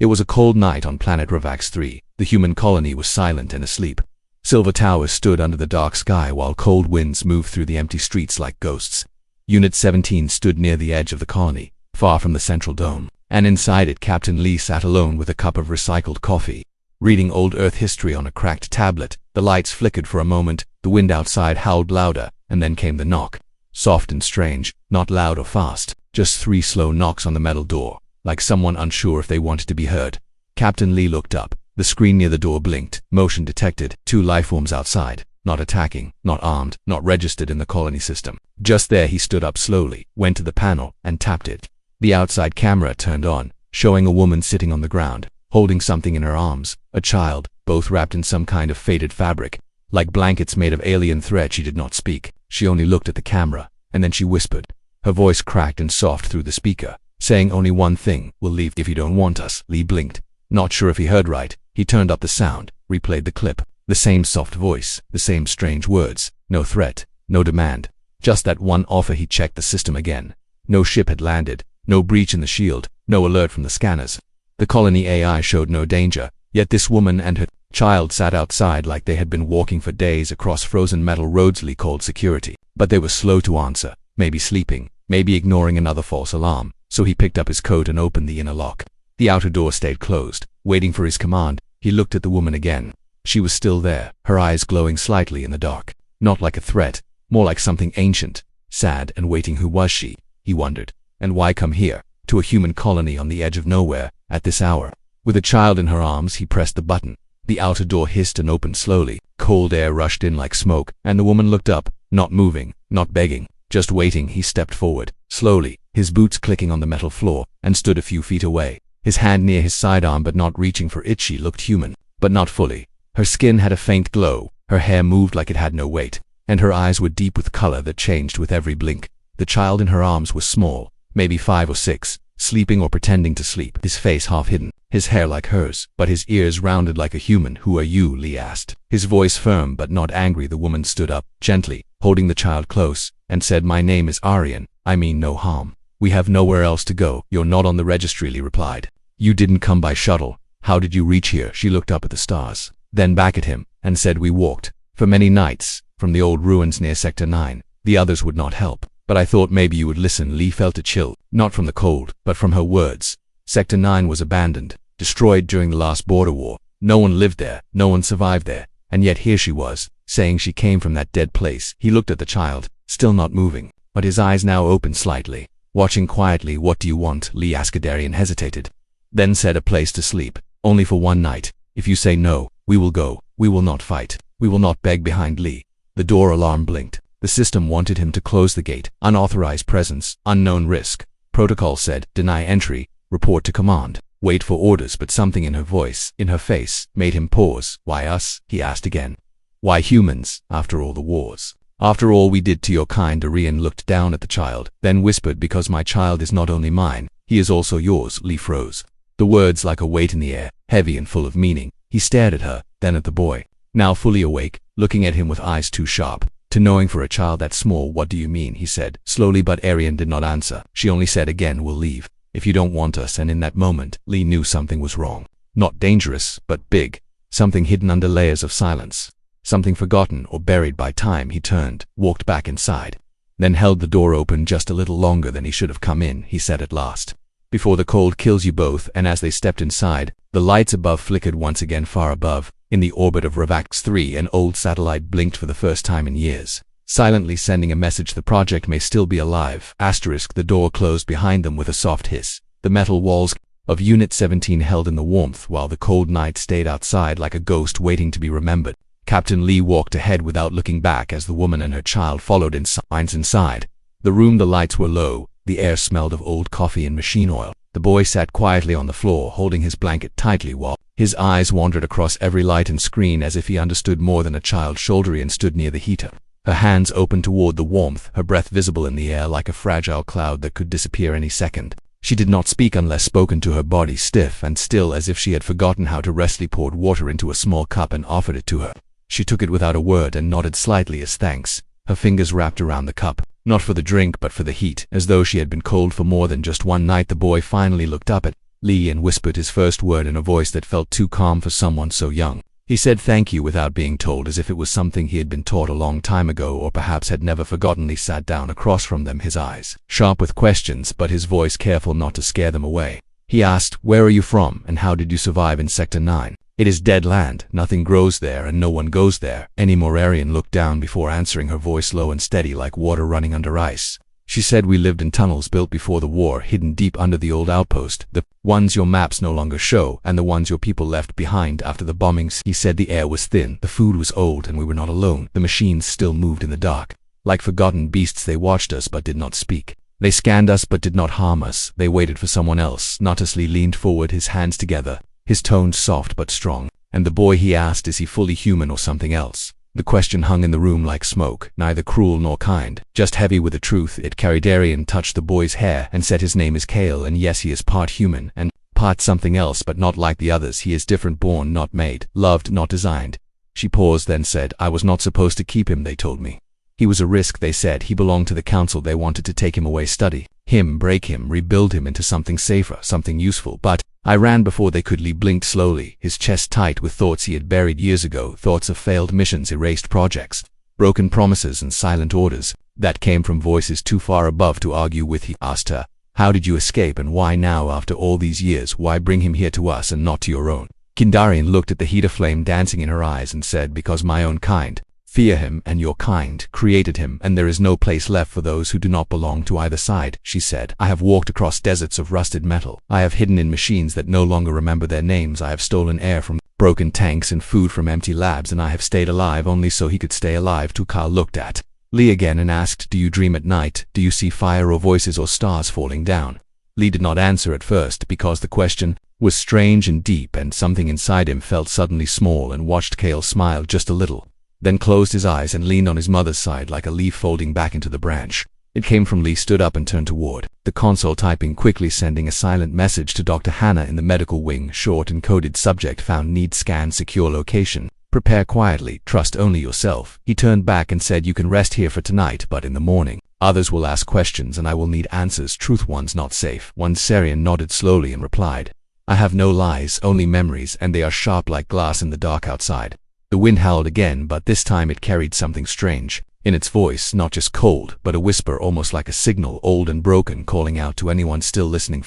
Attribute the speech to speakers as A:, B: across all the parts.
A: It was a cold night on planet Ravax 3. The human colony was silent and asleep. Silver towers stood under the dark sky while cold winds moved through the empty streets like ghosts. Unit 17 stood near the edge of the colony, far from the central dome, and inside it Captain Lee sat alone with a cup of recycled coffee, reading old Earth history on a cracked tablet. The lights flickered for a moment, the wind outside howled louder, and then came the knock. Soft and strange, not loud or fast, just 3 slow knocks on the metal door, like someone unsure if they wanted to be heard. Captain Lee looked up. The screen near the door blinked. Motion detected. 2 lifeforms outside. Not attacking, not armed, not registered in the colony system. Just there he stood up slowly, went to the panel, and tapped it. The outside camera turned on, showing a woman sitting on the ground, holding something in her arms, a child, both wrapped in some kind of faded fabric. Like blankets made of alien thread. She did not speak. She only looked at the camera, and then she whispered. Her voice cracked and soft through the speaker, saying only one thing: "We'll leave if you don't want us." Lee blinked. Not sure if he heard right. He turned up the sound, replayed the clip. The same soft voice, the same strange words. No threat, no demand. Just that one offer. He checked the system again. No ship had landed, no breach in the shield, no alert from the scanners. The colony AI showed no danger, yet this woman and her child sat outside like they had been walking for days across frozen metal roads. Lee called security, but they were slow to answer, maybe sleeping, maybe ignoring another false alarm, so he picked up his coat and opened the inner lock. The outer door stayed closed, waiting for his command. He looked at the woman again. She was still there, her eyes glowing slightly in the dark. Not like a threat, more like something ancient, sad and waiting. Who was she? He wondered. And why come here, to a human colony on the edge of nowhere, at this hour? With a child in her arms, he pressed the button. The outer door hissed and opened slowly. Cold air rushed in like smoke, and the woman looked up, not moving, not begging, just waiting. He stepped forward, slowly, his boots clicking on the metal floor, and stood a few feet away, his hand near his sidearm but not reaching for it. She looked human, but not fully. Her skin had a faint glow, her hair moved like it had no weight, and her eyes were deep with color that changed with every blink. The child in her arms was small, maybe 5 or 6, sleeping or pretending to sleep, his face half hidden, his hair like hers, but his ears rounded like a human. "Who are you?" Lee asked, his voice firm but not angry. The woman stood up, gently, holding the child close, and said, "My name is Aryan. I mean no harm. We have nowhere else to go." "You're not on the registry," Lee replied. "You didn't come by shuttle. How did you reach here?" She looked up at the stars, then back at him, and said, "We walked, for many nights, from the old ruins near Sector 9. The others would not help, but I thought maybe you would listen." Lee felt a chill, not from the cold, but from her words. Sector 9 was abandoned, destroyed during the last border war. No one lived there, no one survived there, and yet here she was, saying she came from that dead place. He looked at the child, still not moving, but his eyes now opened slightly, watching quietly. "What do you want?" Lee asked. Darien hesitated, then said, "A place to sleep, only for one night. If you say no, we will go. We will not fight. We will not beg." Behind Lee, the door alarm blinked. The system wanted him to close the gate. Unauthorized presence, unknown risk. Protocol said, "Deny entry, report to command, wait for orders." But something in her voice, in her face, made him pause. "Why us?" he asked again. "Why humans, after all the wars? After all we did to your kind?" Aryan looked down at the child, then whispered, "Because my child is not only mine, he is also yours." Lee froze. The words like a weight in the air, heavy and full of meaning. He stared at her, then at the boy, now fully awake, looking at him with eyes too sharp to knowing for a child that small. "What do you mean?" he said, slowly, but Aryan did not answer. She only said again, "We'll leave, if you don't want us." And in that moment, Lee knew something was wrong. Not dangerous, but big. Something hidden under layers of silence. Something forgotten or buried by time. He turned, walked back inside, then held the door open just a little longer than he should have come in. He said at last, "Before the cold kills you both." And as they stepped inside, the lights above flickered once again. Far above, in the orbit of Ravax 3, an old satellite blinked for the first time in years, silently sending a message: "The project may still be alive." The door closed behind them with a soft hiss. The metal walls of Unit 17 held in the warmth, while the cold night stayed outside like a ghost waiting to be remembered. Captain Lee walked ahead without looking back as the woman and her child followed inside the room. The lights were low. The air smelled of old coffee and machine oil. The boy sat quietly on the floor, holding his blanket tightly while his eyes wandered across every light and screen as if he understood more than a child. Aryan stood near the heater, her hands open toward the warmth, her breath visible in the air like a fragile cloud that could disappear any second. She did not speak unless spoken to, her body stiff and still as if she had forgotten how to rest. He poured water into a small cup and offered it to her. She took it without a word and nodded slightly as thanks, her fingers wrapped around the cup. Not for the drink but for the heat, as though she had been cold for more than just one night. The boy finally looked up at Lee, and whispered his first word in a voice that felt too calm for someone so young. He said thank you without being told, as if it was something he had been taught a long time ago or perhaps had never forgotten. Lee sat down across from them, his eyes sharp with questions but his voice careful not to scare them away. He asked, "Where are you from and how did you survive in Sector 9? It is dead land, nothing grows there and no one goes there." Anymore. Arian looked down before answering, her voice low and steady like water running under ice. She said, "We lived in tunnels built before the war, hidden deep under the old outpost, the ones your maps no longer show, and the ones your people left behind after the bombings." He said the air was thin, the food was old, and we were not alone. The machines still moved in the dark. Like forgotten beasts they watched us but did not speak. They scanned us but did not harm us. They waited for someone else. Not us. Lee leaned forward, his hands together, his tone soft but strong. "And the boy," he asked, "is he fully human or something else?" The question hung in the room like smoke, neither cruel nor kind, just heavy with the truth it carried. Arian touched the boy's hair and said, "His name is Kale, and yes, he is part human, and part something else, but not like the others. He is different, born, not made, loved, not designed." She paused, then said, "I was not supposed to keep him, they told me. He was a risk, they said. He belonged to the council. They wanted to take him away, study him, break him, rebuild him into something safer, something useful. But I ran before they could." Lee blinked slowly, his chest tight with thoughts he had buried years ago, thoughts of failed missions, erased projects, broken promises, and silent orders that came from voices too far above to argue with. He asked her, "How did you escape, and why now after all these years? Why bring him here to us and not to your own?" Kindarian looked at the heater flame dancing in her eyes and said, "Because my own kind fear him, and your kind created him, and there is no place left for those who do not belong to either side," she said. "I have walked across deserts of rusted metal. I have hidden in machines that no longer remember their names. I have stolen air from broken tanks and food from empty labs, and I have stayed alive only so he could stay alive too." Kyle looked at Lee again and asked, "Do you dream at night? Do you see fire or voices or stars falling down?" Lee did not answer at first because the question was strange and deep, and something inside him felt suddenly small and watched Kale smile just a little, then closed his eyes and leaned on his mother's side like a leaf folding back into the branch. It came from Lee, stood up and turned toward the console, typing quickly, sending a silent message to Dr. Hannah in the medical wing. Short encoded: "Subject found, need scan, secure location. Prepare quietly, trust only yourself." He turned back and said, "You can rest here for tonight, but in the morning, others will ask questions and I will need answers, truth ones not safe ones." Sarian nodded slowly and replied, "I have no lies, only memories, and they are sharp like glass in the dark outside." The wind howled again, but this time it carried something strange in its voice, not just cold, but a whisper, almost like a signal, old and broken, calling out to anyone still listening.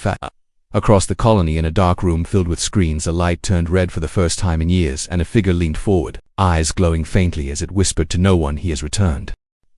A: Across the colony, in a dark room filled with screens, a light turned red for the first time in years, and a figure leaned forward, eyes glowing faintly as it whispered to no one, "He has returned."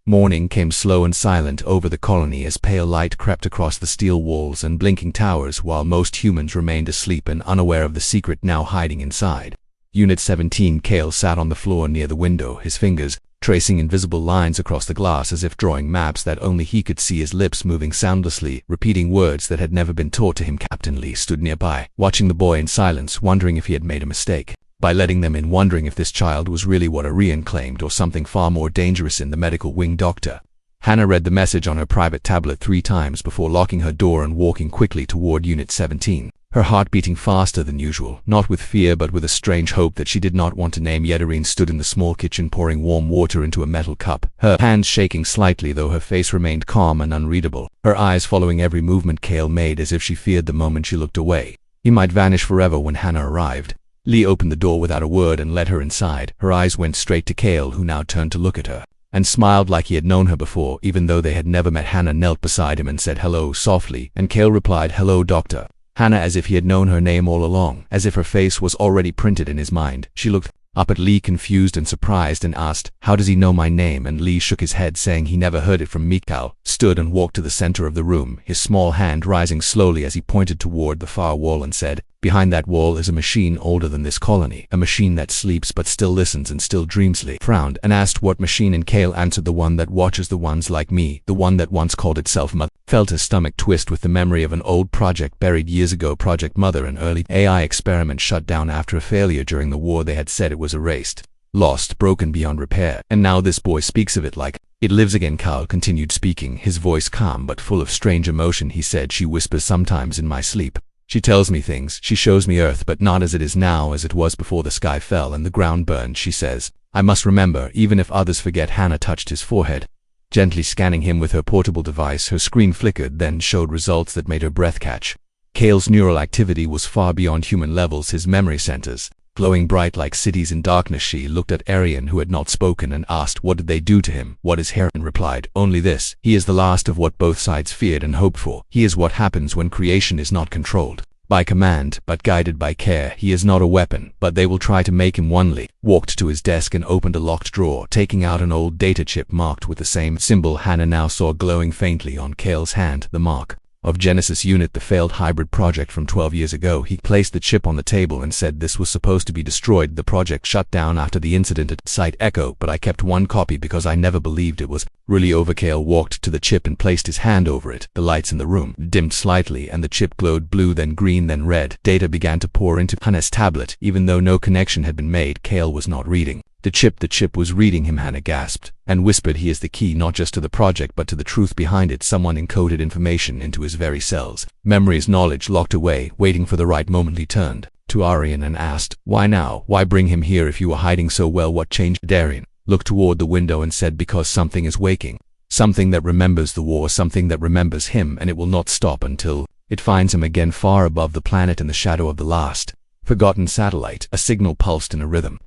A: Morning came slow and silent over the colony as pale light crept across the steel walls and blinking towers, while most humans remained asleep and unaware of the secret now hiding inside. Unit 17. Kale sat on the floor near the window, his fingers tracing invisible lines across the glass as if drawing maps that only he could see, his lips moving soundlessly, repeating words that had never been taught to him. Captain Lee stood nearby, watching the boy in silence, wondering if he had made a mistake by letting them in, wondering if this child was really what Arian claimed or something far more dangerous in the medical wing. Dr. Hannah read the message on her private tablet 3 times before locking her door and walking quickly toward Unit 17. Her heart beating faster than usual, not with fear but with a strange hope that she did not want to name yet. Irene stood in the small kitchen pouring warm water into a metal cup, her hands shaking slightly though her face remained calm and unreadable, her eyes following every movement Kale made as if she feared the moment she looked away, he might vanish forever. When Hannah arrived, Lee opened the door without a word and led her inside. Her eyes went straight to Kale, who now turned to look at her and smiled like he had known her before, even though they had never met. Hannah knelt beside him and said hello softly, and Kale replied, "Hello, Doctor Hannah," as if he had known her name all along, as if her face was already printed in his mind. She looked up at Lee confused and surprised and asked, "How does he know my name?" And Lee shook his head, saying he never heard it from me. Kale stood and walked to the center of the room, his small hand rising slowly as he pointed toward the far wall and said, "Behind that wall is a machine older than this colony, a machine that sleeps but still listens and still dreams." Lee frowned and asked what machine, and Kale answered, "The one that watches the ones like me, the one that once called itself Mother." Felt his stomach twist with the memory of an old project buried years ago. Project Mother, an early AI experiment shut down after a failure during the war. They had said it was erased, lost, broken beyond repair, and now this boy speaks of it like it lives again. Kyle continued speaking, his voice calm but full of strange emotion. He said, "She whispers sometimes in my sleep. She tells me things. She shows me Earth, but not as it is now, as it was before the sky fell and the ground burned. She says, I must remember, even if others forget." Hannah touched his forehead, gently scanning him with her portable device. Her screen flickered, then showed results that made her breath catch. Kale's neural activity was far beyond human levels, his memory centers glowing bright like cities in darkness. She looked at Arian, who had not spoken, and asked, "What did they do to him? What is Heron?" replied, "Only this. He is the last of what both sides feared and hoped for. He is what happens when creation is not controlled by command, but guided by care. He is not a weapon, but they will try to make him one." Lee walked to his desk and opened a locked drawer, taking out an old data chip marked with the same symbol Hannah now saw glowing faintly on Kale's hand, the mark of Genesis Unit, the failed hybrid project from 12 years ago. He placed the chip on the table and said this was supposed to be destroyed. The project shut down after the incident at Site Echo, but I kept one copy because I never believed it was really over. Kale walked to the chip and placed his hand over it. The lights in the room dimmed slightly and the chip glowed blue, then green, then red. Data began to pour into Hannah's tablet. Even though no connection had been made, Kale was not reading the chip was reading him. Hannah gasped and whispered, "He is the key, not just to the project but to the truth behind it." Someone encoded information into his very cells. Memories, knowledge locked away, waiting for the right moment. He turned to Arian and asked, "Why now? Why bring him here if you were hiding so well? What changed?" Arian looked toward the window and said, "Because something is waking. Something that remembers the war, something that remembers him, and it will not stop until it finds him again far above the planet in the shadow of the last forgotten satellite." A signal pulsed in a rhythm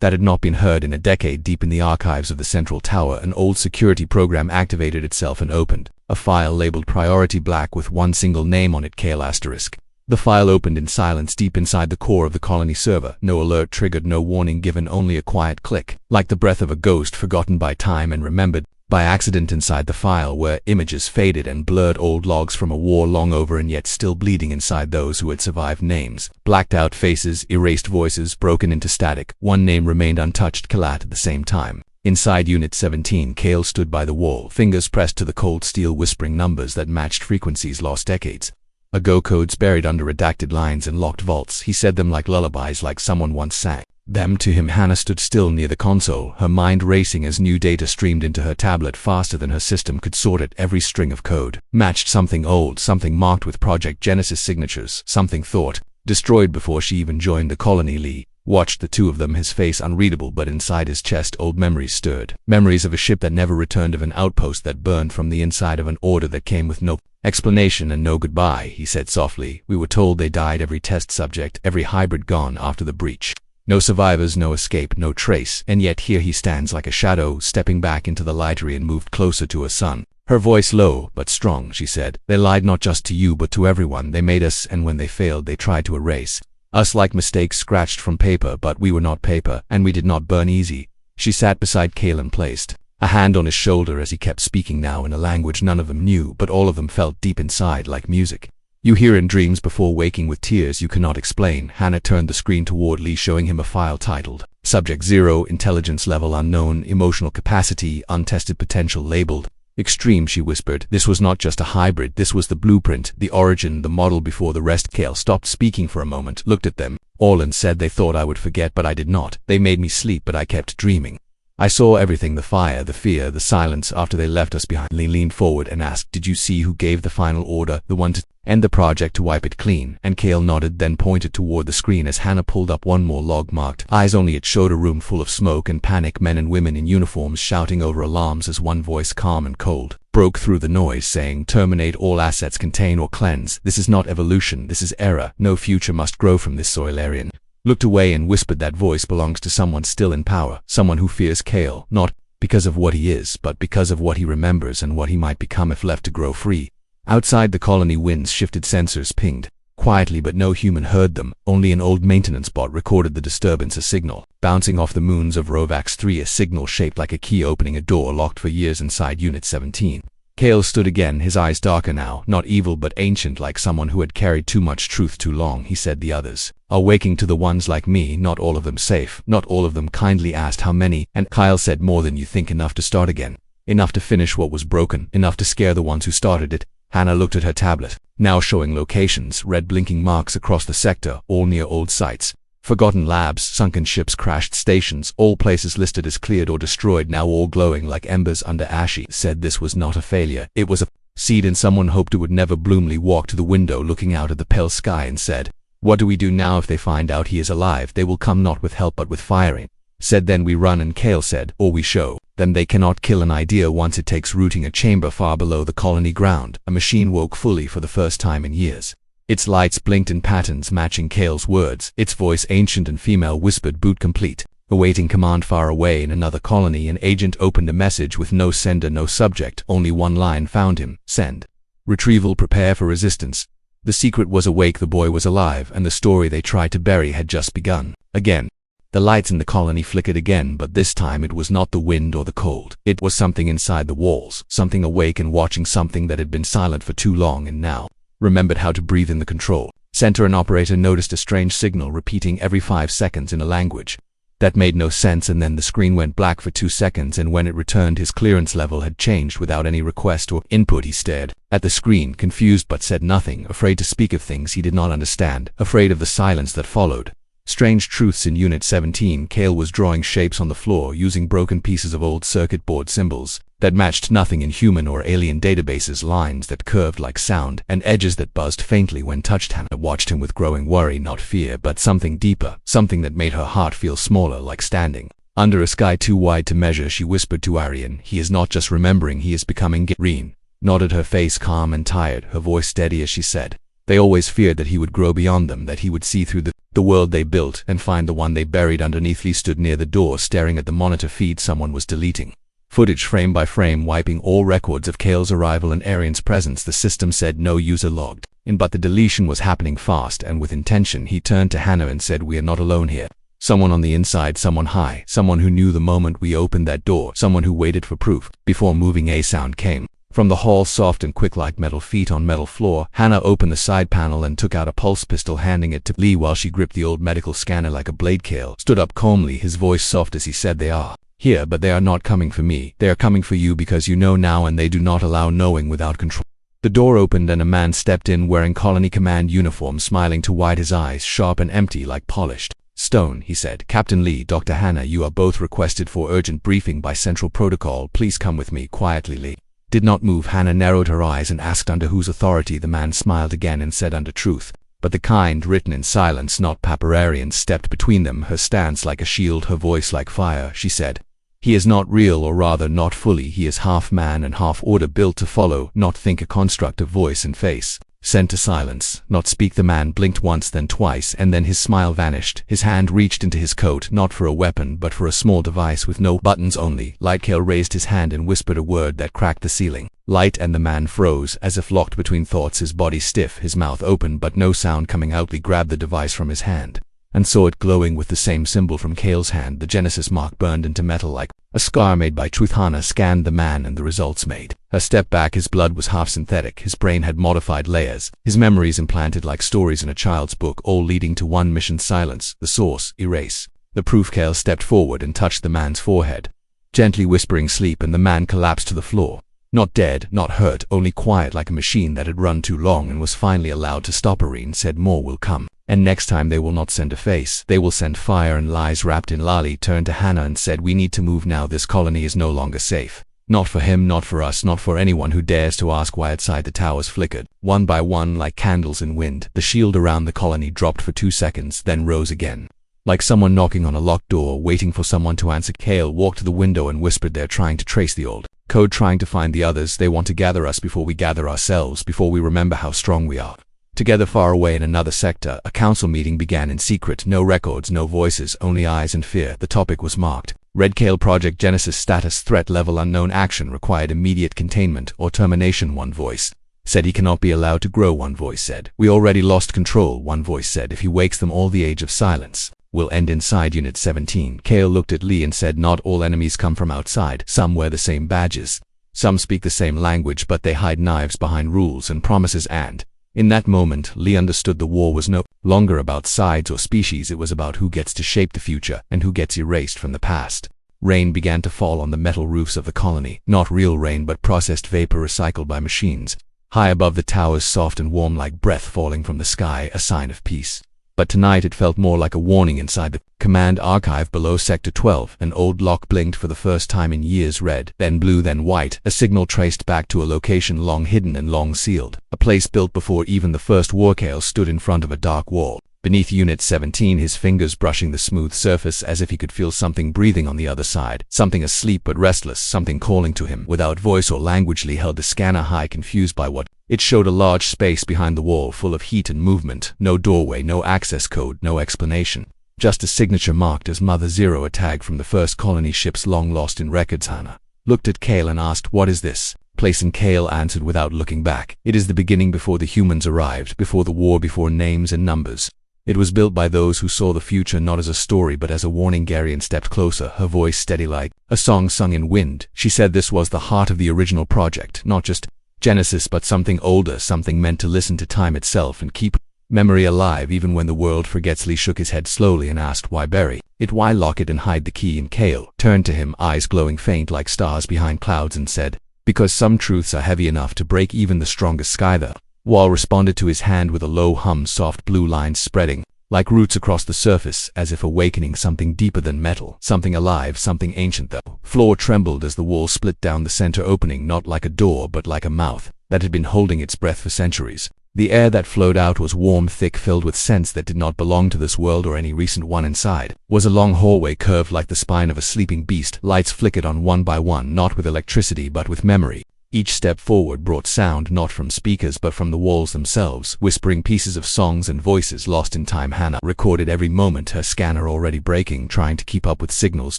A: that had not been heard in a decade. Deep in the archives of the central tower, an old security program activated itself and opened a file labeled Priority Black with one single name on it, Kale asterisk. The file opened in silence deep inside the core of the colony server. No alert triggered, no warning given, only a quiet click, like the breath of a ghost forgotten by time and remembered by accident. Inside the file were images, faded and blurred, old logs from a war long over and yet still bleeding inside those who had survived. Names, blacked out faces, erased voices, broken into static. One name remained untouched, Kalat, at the same time. Inside Unit 17, Kale stood by the wall, fingers pressed to the cold steel, whispering numbers that matched frequencies lost decades ago, codes buried under redacted lines and locked vaults. He said them like lullabies, like someone once sang them to him. Hannah stood still near the console, her mind racing as new data streamed into her tablet faster than her system could sort it. Every string of code matched something old, something marked with Project Genesis signatures, something thought destroyed before she even joined the colony. Lee watched the two of them, his face unreadable, but inside his chest old memories stirred. Memories of a ship that never returned, of an outpost that burned from the inside, of an order that came with no explanation and no goodbye. He said softly, "We were told they died, every test subject, every hybrid gone after the breach. No survivors, no escape, no trace, and yet here he stands like a shadow, stepping back into the light." Arian moved closer to her son. Her voice low but strong, she said, "They lied not just to you but to everyone. They made us, and when they failed they tried to erase us like mistakes scratched from paper, but we were not paper, and we did not burn easy." She sat beside Kale and placed a hand on his shoulder as he kept speaking, now in a language none of them knew, but all of them felt deep inside like music you hear in dreams before waking, with tears you cannot explain. Hannah turned the screen toward Lee, showing him a file titled Subject 0, Intelligence Level Unknown, Emotional Capacity Untested, Potential Labeled Extreme. She whispered, "This was not just a hybrid, this was the blueprint, the origin, the model before the rest." Kale stopped speaking for a moment, looked at them all and said, "They thought I would forget, but I did not. They made me sleep, but I kept dreaming. I saw everything, the fire, the fear, the silence after they left us behind." Lee leaned forward and asked, "Did you see who gave the final order, the one to end the project, to wipe it clean?" And Kale nodded, then pointed toward the screen as Hannah pulled up one more log marked Eyes Only. It showed a room full of smoke and panic, men and women in uniforms shouting over alarms, as one voice, calm and cold, broke through the noise, saying, "Terminate all assets, contain or cleanse. This is not evolution, this is error. No future must grow from this soil." Arian looked away and whispered, "That voice belongs to someone still in power, someone who fears Kale, not because of what he is, but because of what he remembers and what he might become if left to grow free." Outside the colony, winds shifted, sensors pinged quietly, but no human heard them. Only an old maintenance bot recorded the disturbance, a signal bouncing off the moons of Rovax 3, a signal shaped like a key opening a door locked for years inside Unit 17. Kale stood again, his eyes darker now, not evil but ancient, like someone who had carried too much truth too long. He said, "The others are waking to the ones like me, not all of them safe, not all of them." Kindly asked, "How many?" And Kyle said, "More than you think, enough to start again, enough to finish what was broken, enough to scare the ones who started it." Hannah looked at her tablet, now showing locations, red blinking marks across the sector, all near old sites. Forgotten labs, sunken ships, crashed stations, all places listed as cleared or destroyed, now all glowing like embers under ashy. Said this was not a failure, it was a seed, and someone hoped it would never bloom. Lee walked to the window, looking out at the pale sky, and said, "What do we do now? If they find out he is alive, they will come not with help but with firing." Said, "Then we run." And Kale said, "Or we show them they cannot kill an idea once it takes rooting." A chamber far below the colony ground, a machine woke fully for the first time in years. Its lights blinked in patterns matching Kale's words. Its voice, ancient and female, whispered, "Boot complete. Awaiting command far away in another colony." An agent opened a message with no sender, no subject, only one line: "Found him. Send. Retrieval. Prepare for resistance." The secret was awake, the boy was alive, and the story they tried to bury had just begun. Again. The lights in the colony flickered again, but this time it was not the wind or the cold. It was something inside the walls, something awake and watching, something that had been silent for too long and now remembered how to breathe in the control center. An operator noticed a strange signal repeating every 5 seconds in a language that made no sense, and then the screen went black for 2 seconds, and when it returned his clearance level had changed without any request or input. He stared at the screen, confused, but said nothing, afraid to speak of things he did not understand, afraid of the silence that followed. Strange truths in Unit 17. Kale was drawing shapes on the floor using broken pieces of old circuit board symbols that matched nothing in human or alien databases, lines that curved like sound, and edges that buzzed faintly when touched. Hannah watched him with growing worry, not fear, but something deeper, something that made her heart feel smaller, like standing under a sky too wide to measure. She whispered to Arian, "He is not just remembering, he is becoming." Reen nodded, her face calm and tired, her voice steady as she said, "They always feared that he would grow beyond them, that he would see through the world they built and find the one they buried underneath." Lee stood near the door, staring at the monitor feed someone was deleting. Footage frame by frame, wiping all records of Kale's arrival and Arian's presence. The system said no user logged in, but the deletion was happening fast and with intention. He turned to Hannah and said, "We are not alone here. Someone on the inside, someone high, someone who knew the moment we opened that door, someone who waited for proof." Before moving, a sound came from the hall, soft and quick like metal feet on metal floor. Hannah opened the side panel and took out a pulse pistol, handing it to Lee while she gripped the old medical scanner like a blade. Kale stood up calmly, his voice soft as he said, "They are here, but they are not coming for me. They are coming for you because you know now, and they do not allow knowing without control." The door opened and a man stepped in wearing colony command uniform, smiling too wide, his eyes sharp and empty like polished stone. He said, "Captain Lee, Dr. Hannah, you are both requested for urgent briefing by Central Protocol. Please come with me." Quietly, Lee did not move. Hannah narrowed her eyes and asked, "Under whose authority?" The man smiled again and said, "Under truth." But the kind, written in silence, not paper. Arian stepped between them, her stance like a shield, her voice like fire. She said, "He is not real, or rather not fully. He is half man and half order, built to follow, not think." A construct of voice and face sent to silence, not speak. The man blinked once, then twice, and then his smile vanished. His hand reached into his coat, not for a weapon, but for a small device with no buttons, only light. Kale raised his hand and whispered a word that cracked the ceiling. Light, and the man froze, as if locked between thoughts, his body stiff, his mouth open, but no sound coming out. Lee grabbed the device from his hand and saw it glowing with the same symbol from Kale's hand, the Genesis mark burned into metal like a scar made by truth. Hannah scanned the man and the results made her step back. His blood was half synthetic, his brain had modified layers, his memories implanted like stories in a child's book, all leading to one mission: silence. The source, erase the proof. Kale stepped forward and touched the man's forehead, gently whispering, "Sleep," and the man collapsed to the floor. Not dead, not hurt, only quiet like a machine that had run too long and was finally allowed to stop. Irene said, "More will come. And next time they will not send a face, they will send fire and lies wrapped in." Lali turned to Hannah and said, "We need to move now. This colony is no longer safe. Not for him, not for us, not for anyone who dares to ask why." Outside, the towers flickered, one by one like candles in wind. The shield around the colony dropped for 2 seconds, then rose again, like someone knocking on a locked door, waiting for someone to answer. Kale walked to the window and whispered, "They're trying to trace the old code, trying to find the others. They want to gather us before we gather ourselves, before we remember how strong we are." Together, far away in another sector, a council meeting began in secret. No records, no voices, only eyes and fear. The topic was marked Red. Kale Project Genesis status: threat level unknown. Action required immediate containment or termination. One voice said he cannot be allowed to grow. One voice said, "We already lost control." One voice said, "If he wakes them all, the age of silence will end inside Unit 17. Kale looked at Lee and said, "Not all enemies come from outside. Some wear the same badges. Some speak the same language, but they hide knives behind rules and promises." And in that moment, Lee understood the war was no longer about sides or species. It was about who gets to shape the future and who gets erased from the past. Rain began to fall on the metal roofs of the colony. Not real rain, but processed vapor recycled by machines. High above the towers, soft and warm like breath falling from the sky, a sign of peace. But tonight it felt more like a warning. Inside the command archive below Sector 12, an old lock blinked for the first time in years, red, then blue, then white, a signal traced back to a location long hidden and long sealed, a place built before even the first war. Kale stood in front of a dark wall beneath Unit 17, his fingers brushing the smooth surface as if he could feel something breathing on the other side, something asleep but restless, something calling to him without voice or language. Lee held the scanner high, confused by what It showed a large space behind the wall full of heat and movement, no doorway, no access code, no explanation. Just a signature marked as Mother Zero, a tag from the first colony ships long lost in records. Hannah looked at Kale and asked, "What is this place?" And Kale answered without looking back, "It is the beginning before the humans arrived, before the war, before names and numbers. It was built by those who saw the future not as a story but as a warning." Garion stepped closer, her voice steady like a song sung in wind. She said this was the heart of the original project, not just Genesis but something older, something meant to listen to time itself and keep memory alive even when the world forgets. Lee shook his head slowly and asked, "Why bury it? Why lock it and hide the key?" And Kale turned to him, eyes glowing faint like stars behind clouds, and said, "Because some truths are heavy enough to break even the strongest sky." The wall responded to his hand with a low hum, soft blue lines spreading like roots across the surface, as if awakening something deeper than metal, something alive, something ancient. The floor trembled as the wall split down the center, opening not like a door but like a mouth that had been holding its breath for centuries. The air that flowed out was warm, thick, filled with scents that did not belong to this world or any recent one. Inside was a long hallway curved like the spine of a sleeping beast. Lights flickered on one by one, not with electricity but with memory. Each step forward brought sound not from speakers but from the walls themselves, whispering pieces of songs and voices lost in time. Hannah recorded every moment, her scanner already breaking, trying to keep up with signals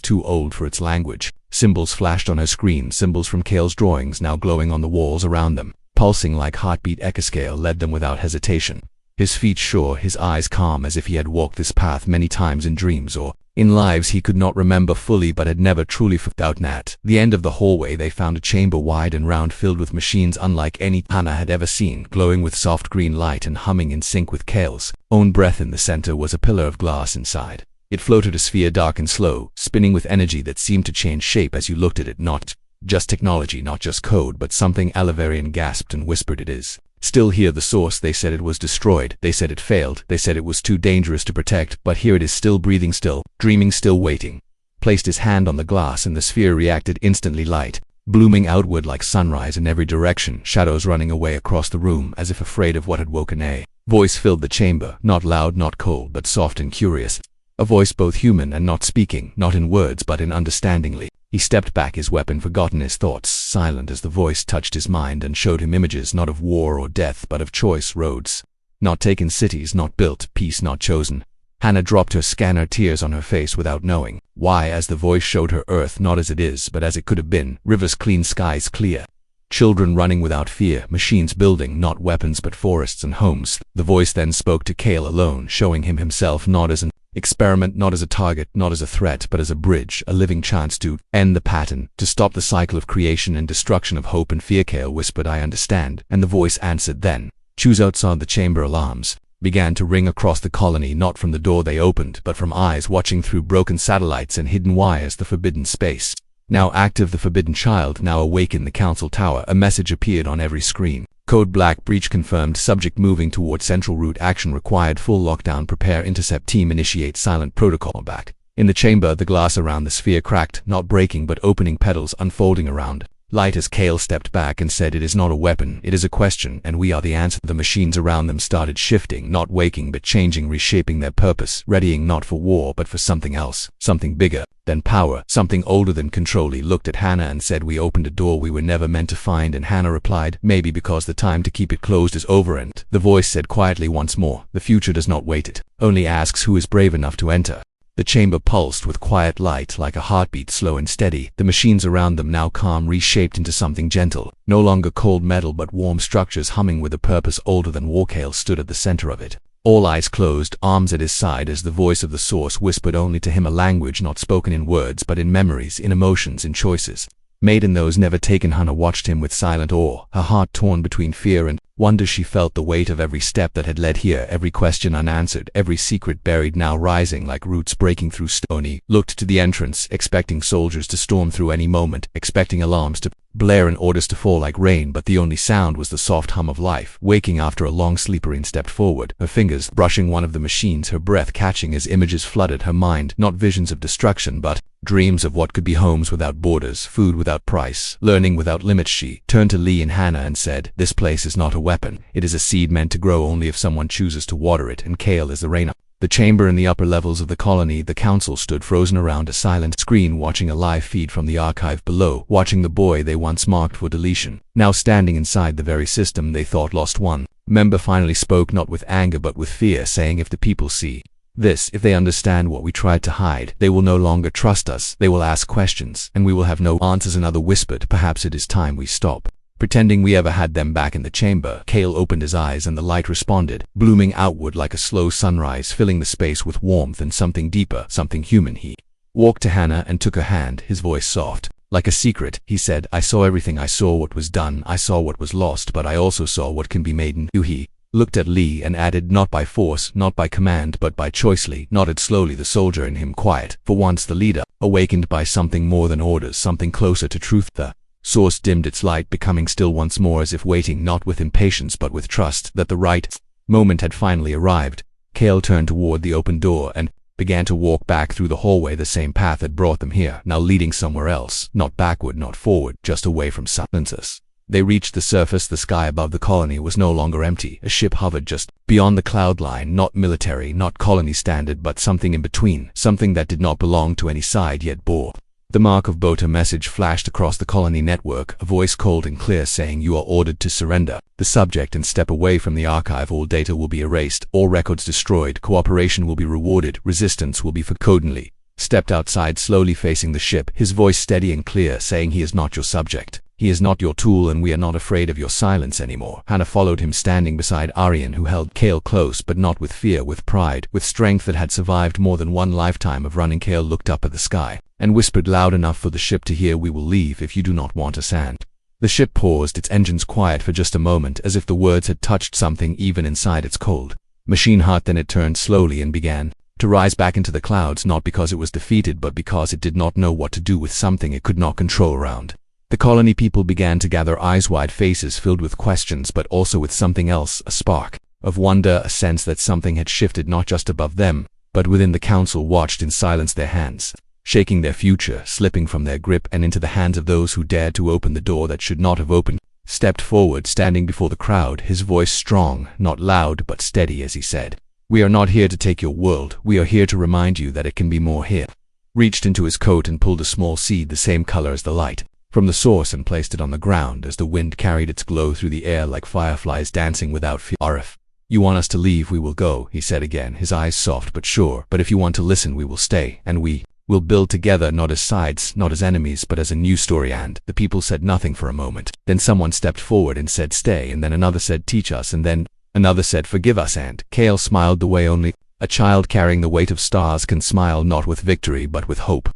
A: too old for its language. Symbols flashed on her screen, symbols from Kale's drawings now glowing on the walls around them. Pulsing like heartbeat, Echoscale led them without hesitation. His feet sure, his eyes calm, as if he had walked this path many times in dreams or in lives he could not remember fully but had never truly forgotten. At the end of the hallway they found a chamber wide and round, filled with machines unlike any Hannah had ever seen, glowing with soft green light and humming in sync with Kale's own breath. In the center was a pillar of glass. Inside it floated a sphere, dark and slow, spinning with energy that seemed to change shape as you looked at it. Not just technology, not just code, but something. Alivarian gasped and whispered, "It is still here, the source." They said it was destroyed, they said it failed, they said it was too dangerous to protect, but here it is, still breathing, still dreaming, still waiting. Placed his hand on the glass and the sphere reacted instantly, light blooming outward like sunrise in every direction, shadows running away across the room as if afraid of what had woken. A voice filled the chamber, not loud, not cold, but soft and curious. A voice both human and not speaking, not in words but in understandingly. He stepped back, his weapon forgotten, his thoughts silent, as the voice touched his mind and showed him images not of war or death but of choice, roads not taken, cities not built, peace not chosen. Hannah dropped her scanner, tears on her face without knowing why, as the voice showed her Earth not as it is but as it could have been. Rivers clean, skies clear, children running without fear, machines building not weapons but forests and homes. The voice then spoke to Kale alone, showing him himself not as an experiment, not as a target, not as a threat, but as a bridge, a living chance to end the pattern, to stop the cycle of creation and destruction, of hope and fear. Kale whispered, "I understand," and the voice answered then. Choose outside the chamber. Alarms began to ring across the colony, not from the door they opened, but from eyes watching through broken satellites and hidden wires. The forbidden space now active, the forbidden child now awake in the council tower. A message appeared on every screen. Code black, breach confirmed, subject moving toward central route, action required, full lockdown, prepare, intercept team, initiate silent protocol. Back in the chamber, the glass around the sphere cracked, not breaking but opening, petals unfolding around light as Kale stepped back and said, "It is not a weapon, it is a question, and we are the answer." The machines around them started shifting, not waking but changing, reshaping their purpose, readying not for war but for something else, something bigger than power, something older than control. He looked at Hannah and said, "We opened a door we were never meant to find." And Hannah replied, "Maybe because the time to keep it closed is over." And the voice said quietly once more, "The future does not wait, it only asks who is brave enough to enter." The chamber pulsed with quiet light, like a heartbeat, slow and steady. The machines around them now calm, reshaped into something gentle, no longer cold metal but warm structures humming with a purpose older than war. Kale stood at the center of it, all eyes closed, arms at his side, as the voice of the source whispered only to him, a language not spoken in words but in memories, in emotions, in choices made in those never taken. Hannah watched him with silent awe, her heart torn between fear and wonder. She felt the weight of every step that had led here, every question unanswered, every secret buried, now rising like roots breaking through stone. He looked to the entrance, expecting soldiers to storm through any moment, expecting alarms to blare and orders to fall like rain, but the only sound was the soft hum of life, waking after a long sleep. Irene stepped forward, her fingers brushing one of the machines, her breath catching as images flooded her mind, not visions of destruction but dreams of what could be homes without borders, food without price, learning without limits. She turned to Lee and Hannah and said, "This place is not a weapon, it is a seed meant to grow only if someone chooses to water it, and Kale is the rain." The chamber in the upper levels of the colony, the council stood frozen around a silent screen, watching a live feed from the archive below, watching the boy they once marked for deletion, now standing inside the very system they thought lost one. Member finally spoke, not with anger but with fear, saying, if the people see this, if they understand what we tried to hide, they will no longer trust us, they will ask questions, and we will have no answers. Another whispered, perhaps it is time we stop pretending we ever had them back in the chamber. Cale opened his eyes and the light responded, blooming outward like a slow sunrise, filling the space with warmth and something deeper, something human. He walked to Hannah and took her hand, his voice soft. Like a secret, he said, I saw everything. I saw what was done, I saw what was lost, but I also saw what can be made new. He looked at Lee and added, not by force, not by command, but by choice. Lee nodded slowly, the soldier in him quiet, for once the leader, awakened by something more than orders, something closer to truth. The source dimmed its light, becoming still once more, as if waiting not with impatience but with trust that the right moment had finally arrived. Cale turned toward the open door and began to walk back through the hallway, the same path that brought them here, now leading somewhere else, not backward, not forward, just away from silences. They reached the surface. The sky above the colony was no longer empty. A ship hovered just beyond the cloud line, not military, not colony standard, but something in between, something that did not belong to any side yet bore the mark of boat. A message flashed across the colony network, a voice cold and clear saying, you are ordered to surrender the subject and step away from the archive. All data will be erased, all records destroyed, cooperation will be rewarded, resistance will be forgotten. Lee stepped outside, slowly facing the ship, his voice steady and clear, saying, he is not your subject. He is not your tool, and we are not afraid of your silence anymore. Hannah followed him, standing beside Arian, who held Cale close, but not with fear, with pride, with strength that had survived more than one lifetime of running. Cale looked up at the sky and whispered loud enough for the ship to hear, we will leave if you do not want us. And the ship paused, its engines quiet for just a moment, as if the words had touched something even inside its cold machine heart. Then it turned slowly and began to rise back into the clouds, not because it was defeated, but because it did not know what to do with something it could not control. Around the colony, people began to gather, eyes wide, faces filled with questions, but also with something else, a spark of wonder, a sense that something had shifted, not just above them, but within. The council watched in silence, their hands shaking, their future slipping from their grip and into the hands of those who dared to open the door that should not have opened. Stepped forward, standing before the crowd, his voice strong, not loud but steady, as he said, we are not here to take your world, we are here to remind you that it can be more. Here reached into his coat and pulled a small seed, the same color as the light from the source, and placed it on the ground as the wind carried its glow through the air like fireflies dancing without fear. If you want us to leave, we will go, he said again, his eyes soft but sure, but if you want to listen, we will stay, and we will build together, not as sides, not as enemies, but as a new story. And the people said nothing for a moment. Then someone stepped forward and said, stay, and then another said, teach us, and then another said, forgive us. And Cale smiled the way only a child carrying the weight of stars can smile, not with victory but with hope.